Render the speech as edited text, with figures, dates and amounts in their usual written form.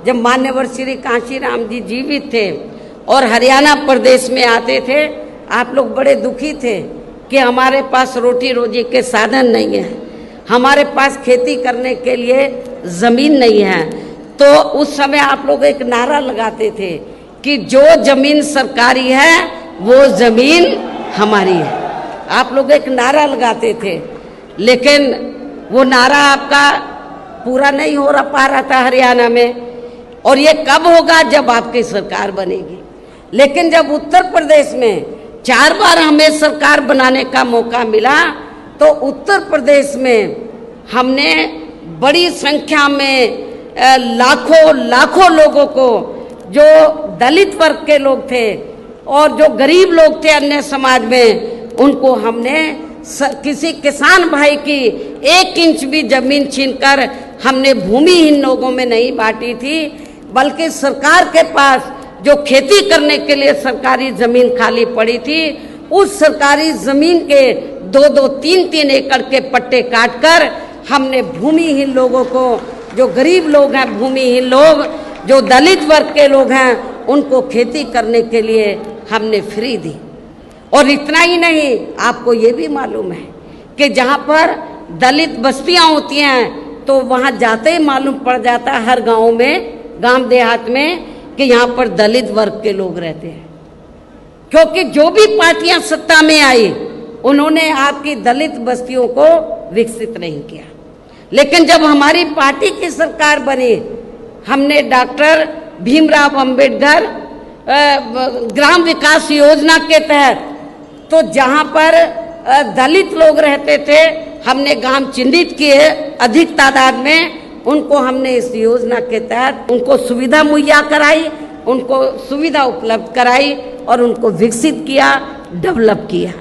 जब मान्यवर श्री कांशीराम जी जीवित थे और हरियाणा प्रदेश में आते थे, आप लोग बड़े दुखी थे कि हमारे पास रोटी रोजी के साधन नहीं है, हमारे पास खेती करने के लिए ज़मीन नहीं है। तो उस समय आप लोग एक नारा लगाते थे कि जो ज़मीन सरकारी है वो ज़मीन हमारी है। आप लोग एक नारा लगाते थे, लेकिन वो नारा आपका पूरा नहीं हो पा रहा था हरियाणा में। और ये कब होगा? जब आपकी सरकार बनेगी। लेकिन जब उत्तर प्रदेश में 4 बार हमें सरकार बनाने का मौका मिला, तो उत्तर प्रदेश में हमने बड़ी संख्या में लाखों लोगों को, जो दलित वर्ग के लोग थे और जो गरीब लोग थे अन्य समाज में, उनको हमने किसी किसान भाई की 1 इंच भी जमीन छीनकर हमने भूमिहीन लोगों में नहीं बांटी थी, बल्कि सरकार के पास जो खेती करने के लिए सरकारी जमीन खाली पड़ी थी, उस सरकारी जमीन के 2-2, 3-3 एकड़ के पट्टे काटकर हमने भूमिहीन लोगों को, जो गरीब लोग हैं, भूमिहीन लोग, जो दलित वर्ग के लोग हैं, उनको खेती करने के लिए हमने फ्री दी। और इतना ही नहीं, आपको ये भी मालूम है कि जहाँ पर दलित बस्तियाँ होती हैं तो वहाँ जाते ही मालूम पड़ जाता है हर गाँव में, गांव देहात में, कि यहाँ पर दलित वर्ग के लोग रहते हैं। क्योंकि जो भी पार्टियां सत्ता में आई, उन्होंने आपकी दलित बस्तियों को विकसित नहीं किया। लेकिन जब हमारी पार्टी की सरकार बनी, हमने डॉक्टर भीमराव अंबेडकर ग्राम विकास योजना के तहत, तो जहाँ पर दलित लोग रहते थे, हमने गांव चिन्हित किए अधिक तादाद में, उनको हमने इस योजना के तहत उनको सुविधा मुहैया कराई, उनको सुविधा उपलब्ध कराई और उनको विकसित किया, डेवलप किया।